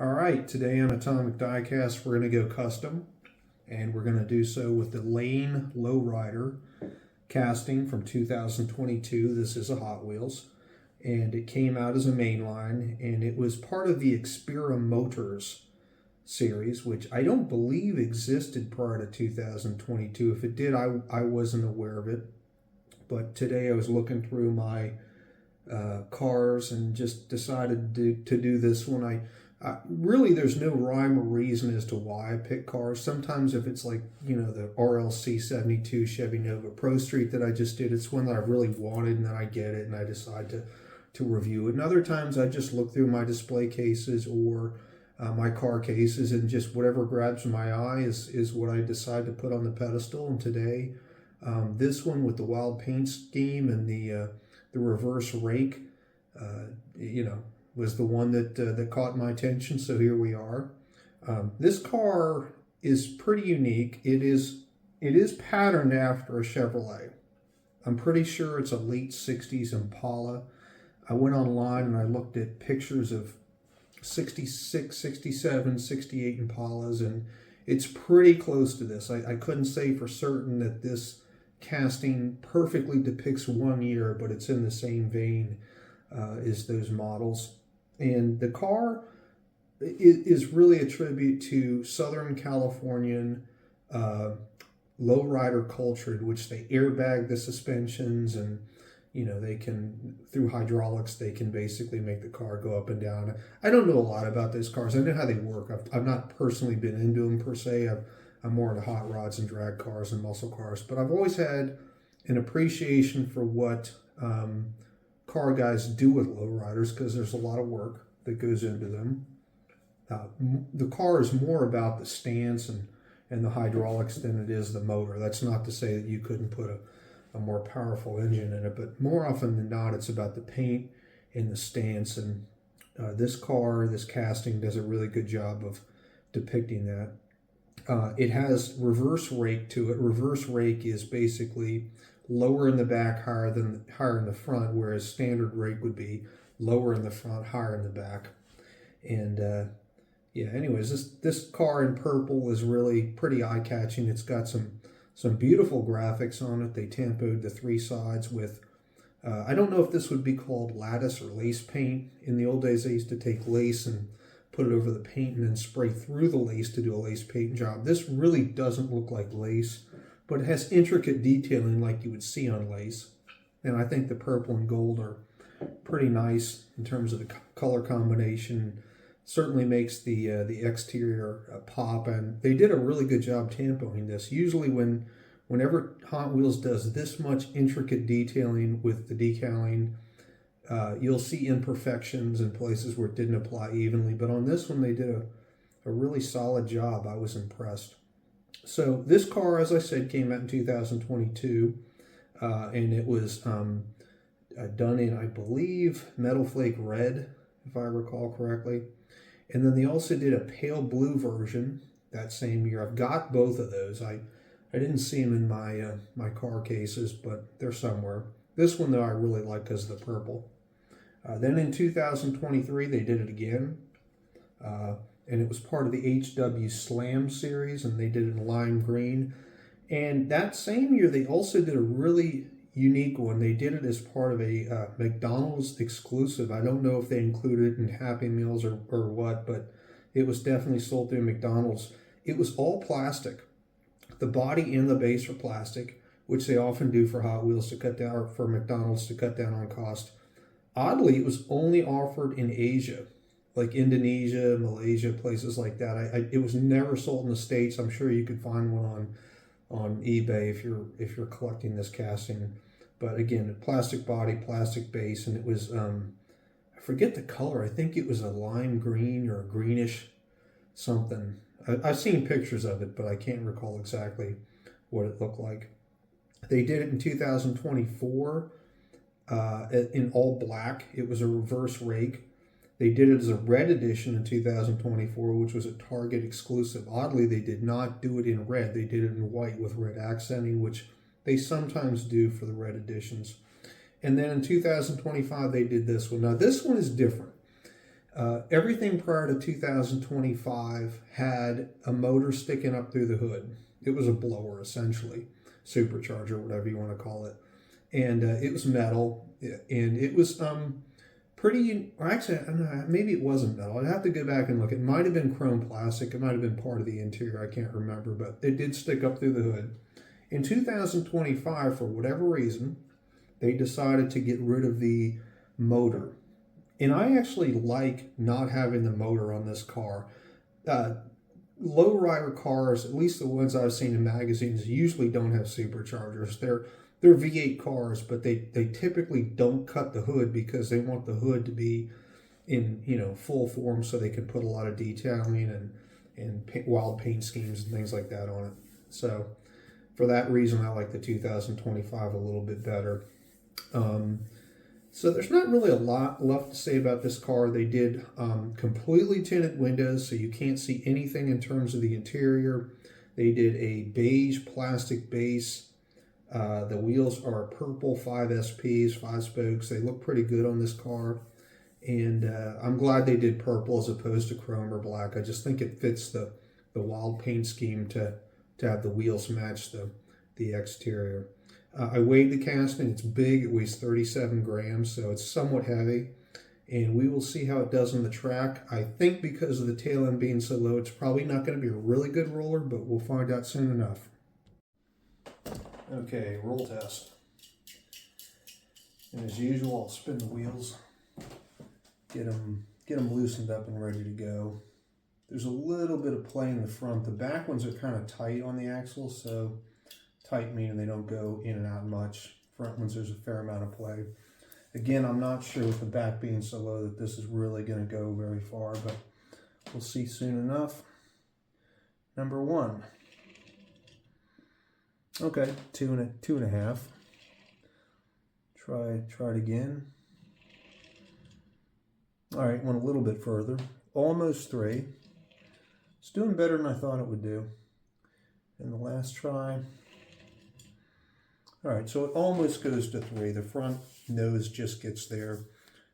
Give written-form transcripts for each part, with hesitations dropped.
All right, today on Atomic Diecast, we're going to go custom, and we're going to do so with the Layin Lowrider casting from 2022. This is a Hot Wheels, and it came out as a mainline, and it was part of the Xpera Motors series, which I don't believe existed prior to 2022. If it did, I wasn't aware of it. But today I was looking through my cars and just decided to do this one. Really, there's no rhyme or reason as to why I pick cars. Sometimes if it's like, the RLC 72 Chevy Nova Pro Street that I just did, it's one that I really wanted and then I get it and I decide to review it. And other times I just look through my display cases or my car cases, and just whatever grabs my eye is what I decide to put on the pedestal. And today, this one with the wild paint scheme and the reverse rake, was the one that caught my attention. So here we are. This car is pretty unique. It is patterned after a Chevrolet. I'm pretty sure it's a late 60s Impala. I went online and I looked at pictures of 66, 67, 68 Impalas, and it's pretty close to this. I couldn't say for certain that this casting perfectly depicts one year, but it's in the same vein as those models. And the car is really a tribute to Southern Californian lowrider culture, in which they airbag the suspensions, and they can, through hydraulics, they can basically make the car go up and down. I don't know a lot about those cars. I know how they work. I've not personally been into them per se. I'm more into hot rods and drag cars and muscle cars, but I've always had an appreciation for what car guys do with lowriders, because there's a lot of work that goes into them. The car is more about the stance and the hydraulics than it is the motor. That's not to say that you couldn't put a more powerful engine in it, but more often than not, it's about the paint and the stance. And this casting does a really good job of depicting that. It has reverse rake to it. Reverse rake is basically lower in the back, higher in the front, whereas standard rake would be lower in the front, higher in the back. And anyways, this car in purple is really pretty eye-catching. It's got some beautiful graphics on it. They tempoed the three sides with, I don't know if this would be called lattice or lace paint. In the old days, they used to take lace and put it over the paint and then spray through the lace to do a lace paint job. This really doesn't look like lace, but it has intricate detailing like you would see on lace. And I think the purple and gold are pretty nice in terms of the color combination. Certainly makes the exterior pop, and they did a really good job tempoing this. Usually whenever Hot Wheels does this much intricate detailing with the decaling, you'll see imperfections in places where it didn't apply evenly, but on this one they did a really solid job. I was impressed. So this car, as I said, came out in 2022, and it was done in, I believe, Metal Flake Red, if I recall correctly. And then they also did a pale blue version that same year. I've got both of those. I didn't see them in my car cases, but they're somewhere. This one, though, I really like because of the purple. Then in 2023, they did it again. And it was part of the HW Slam series, and they did it in lime green. And that same year, they also did a really unique one. They did it as part of a McDonald's exclusive. I don't know if they included it in Happy Meals or what, but it was definitely sold through McDonald's. It was all plastic. The body and the base are plastic, which they often do for Hot Wheels to cut down, or for McDonald's to cut down on cost. Oddly, it was only offered in Asia, like Indonesia, Malaysia, places like that. It was never sold in the States. I'm sure you could find one on eBay if you're collecting this casting. But again, plastic body, plastic base, and it was I forget the color. I think it was a lime green or a greenish something. I've seen pictures of it, but I can't recall exactly what it looked like. They did it in 2024 in all black. It was a reverse rake. They did it as a red edition in 2024, which was a Target exclusive. Oddly, they did not do it in red. They did it in white with red accenting, which they sometimes do for the red editions. And then in 2025, they did this one. Now, this one is different. Everything prior to 2025 had a motor sticking up through the hood. It was a blower, essentially, supercharger, whatever you want to call it. And it was metal, and it was pretty, or actually, I don't know, maybe it wasn't metal. I'd have to go back and look. It might have been chrome plastic. It might have been part of the interior. I can't remember, but it did stick up through the hood. In 2025, for whatever reason, they decided to get rid of the motor. And I actually like not having the motor on this car. Lowrider cars, at least the ones I've seen in magazines, usually don't have superchargers. They're V8 cars, but they typically don't cut the hood because they want the hood to be in full form so they can put a lot of detailing and wild paint schemes and things like that on it. So for that reason, I like the 2025 a little bit better. So there's not really a lot left to say about this car. They did completely tinted windows, so you can't see anything in terms of the interior. They did a beige plastic base. The wheels are purple 5SPs, 5 spokes. They look pretty good on this car. And I'm glad they did purple as opposed to chrome or black. I just think it fits the wild paint scheme to have the wheels match the exterior. I weighed the casting. It's big. It weighs 37 grams, so it's somewhat heavy. And we will see how it does on the track. I think because of the tail end being so low, it's probably not going to be a really good roller, but we'll find out soon enough. Okay, roll test. And as usual, I'll spin the wheels, get them loosened up and ready to go. There's a little bit of play in the front. The back ones are kind of tight on the axles, so tight meaning they don't go in and out much. Front ones, there's a fair amount of play. Again, I'm not sure with the back being so low that this is really going to go very far, but we'll see soon enough. Number 1. Okay, 2.5. Try it again. All right, went a little bit further. Almost 3. It's doing better than I thought it would do. And the last try. All right, so it almost goes to 3. The front nose just gets there.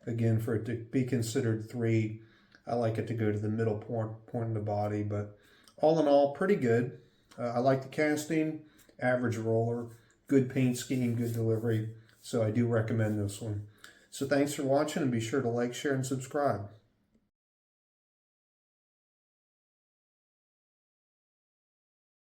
Again, for it to be considered 3, I like it to go to the middle point of the body. But all in all, pretty good. I like the casting, average roller, good paint scheme, good delivery. So I do recommend this one. So thanks for watching, and be sure to like, share, and subscribe.